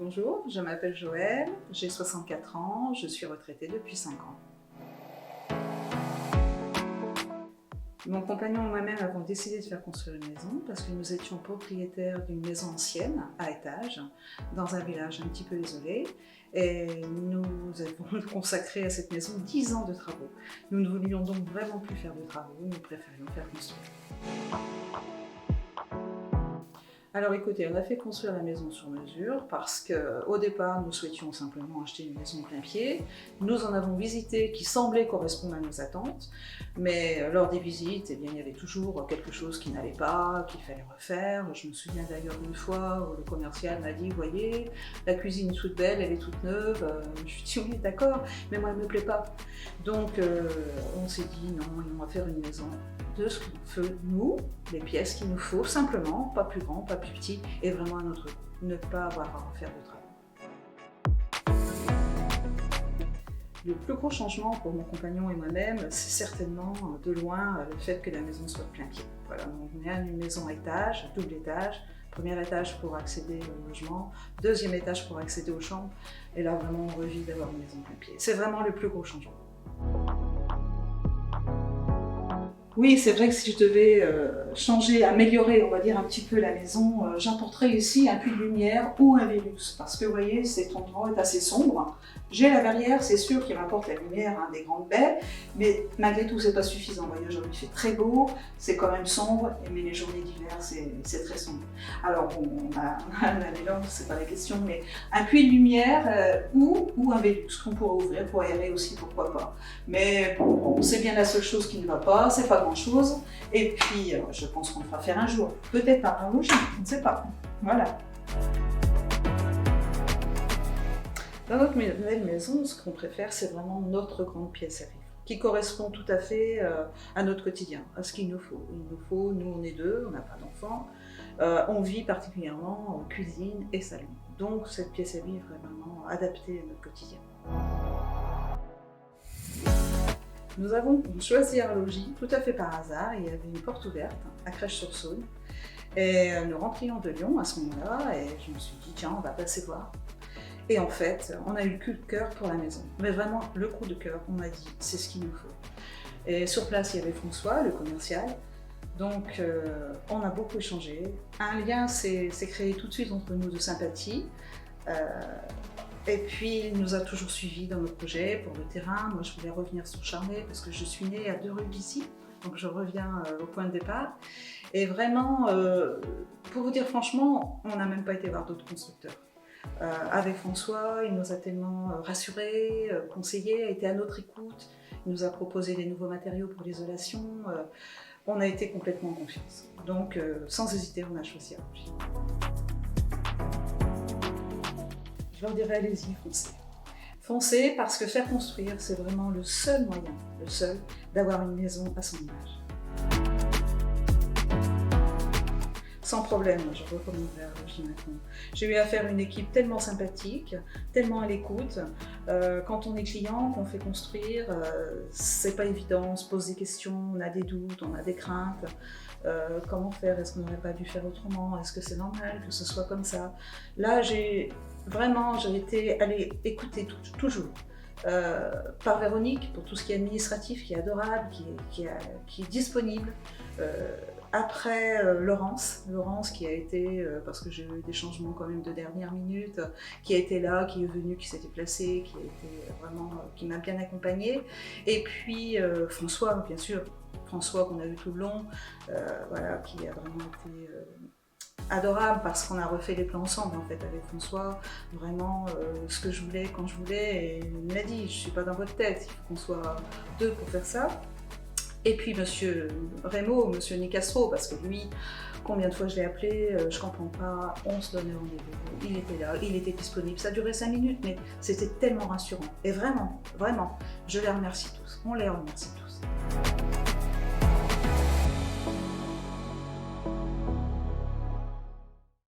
Bonjour, je m'appelle Joëlle, j'ai 64 ans, je suis retraitée depuis 5 ans. Mon compagnon et moi-même avons décidé de faire construire une maison parce que nous étions propriétaires d'une maison ancienne, à étage, dans un village un petit peu isolé. Et nous avons consacré à cette maison 10 ans de travaux. Nous ne voulions donc vraiment plus faire de travaux, nous préférions faire construire. Alors écoutez, on a fait construire la maison sur mesure parce qu'au départ, nous souhaitions simplement acheter une maison plein pied. Nous en avons visité qui semblait correspondre à nos attentes, mais lors des visites, eh bien, il y avait toujours quelque chose qui n'allait pas, qu'il fallait refaire. Je me souviens d'ailleurs d'une fois où le commercial m'a dit « Voyez, la cuisine est toute belle, elle est toute neuve. » Je lui ai dit « Oui, d'accord, mais moi, elle ne me plaît pas. » Donc on s'est dit « Non, on va faire une maison de ce qu'on veut, nous, les pièces qu'il nous faut, simplement, pas plus grand, pas plus petit, et vraiment à notre goût, ne pas avoir à refaire de travail. Le plus gros changement pour mon compagnon et moi-même, c'est certainement de loin le fait que la maison soit plein pied. Voilà, on est à une maison à étage, double étage, premier étage pour accéder au logement, deuxième étage pour accéder aux chambres, et là vraiment on revit d'avoir une maison plein pied. C'est vraiment le plus gros changement. Oui, c'est vrai que si je devais changer, améliorer, on va dire un petit peu la maison, j'apporterais ici un puits de lumière ou un Velux, parce que vous voyez, cet endroit est assez sombre. J'ai la verrière, c'est sûr qu'il rapporte la lumière des grandes baies, mais malgré tout, c'est pas suffisant. Vous voyez, aujourd'hui, il fait très beau, c'est quand même sombre, mais les journées d'hiver, c'est très sombre. Alors bon, on a un mélange, c'est pas la question, mais un puits de lumière ou un Velux qu'on pourrait ouvrir pour aérer aussi, pourquoi pas. Mais bon, c'est bien la seule chose qui ne va pas, c'est pas grand-chose. Et puis, je pense qu'on le fera faire un jour. Peut-être par un logis, je ne sais pas. Voilà. Dans notre nouvelle maison, ce qu'on préfère, c'est vraiment notre grande pièce à vivre, qui correspond tout à fait à notre quotidien, à ce qu'il nous faut. Il nous faut, nous on est deux, on n'a pas d'enfants, on vit particulièrement en cuisine et salon. Donc cette pièce à vivre est vraiment adaptée à notre quotidien. Nous avons choisi un logis tout à fait par hasard. Il y avait une porte ouverte à Crèche-sur-Saône. Et nous rentrions de Lyon à ce moment-là et je me suis dit tiens, on va passer voir. Et en fait, on a eu le coup de cœur pour la maison. Mais vraiment, le coup de cœur, on m'a dit c'est ce qu'il nous faut. Et sur place, il y avait François, le commercial. Donc on a beaucoup échangé. Un lien s'est créé tout de suite entre nous de sympathie. Et puis, il nous a toujours suivis dans nos projets pour le terrain. Moi, je voulais revenir sur Charnay parce que je suis née à 2 rues d'ici. Donc, je reviens au point de départ. Et vraiment, pour vous dire franchement, on n'a même pas été voir d'autres constructeurs. Avec François, il nous a tellement rassurés, conseillés, a été à notre écoute. Il nous a proposé des nouveaux matériaux pour l'isolation. On a été complètement en confiance. Donc, sans hésiter, on a choisi Argy. Je leur dirais allez-y, foncez. Foncez parce que faire construire, c'est vraiment le seul moyen, le seul, d'avoir une maison à son image. Sans problème, je recommanderais Argy maintenant. J'ai eu affaire à une équipe tellement sympathique, tellement à l'écoute. Quand on est client, qu'on fait construire, c'est pas évident, on se pose des questions, on a des doutes, on a des craintes. Comment faire? Est-ce qu'on n'aurait pas dû faire autrement? Est-ce que c'est normal que ce soit comme ça? Là, j'ai été allée écouter toujours. Par Véronique, pour tout ce qui est administratif, qui est adorable, qui est disponible. Après Laurence qui a été, parce que j'ai eu des changements quand même de dernière minute, qui a été là, qui est venue, qui s'est déplacée, qui a été vraiment, qui m'a bien accompagnée. Et puis François, bien sûr, François qu'on a eu tout le long, voilà, qui a vraiment été adorable parce qu'on a refait les plans ensemble en fait avec François, vraiment ce que je voulais quand je voulais, et il m'a dit je ne suis pas dans votre tête, il faut qu'on soit deux pour faire ça. Et puis monsieur Rémo, monsieur Nicastro, parce que lui, combien de fois je l'ai appelé, je ne comprends pas, on se donnait rendez-vous, il était là, il était disponible, ça durait 5 minutes, mais c'était tellement rassurant. Et vraiment, vraiment, je les remercie tous, on les remercie tous.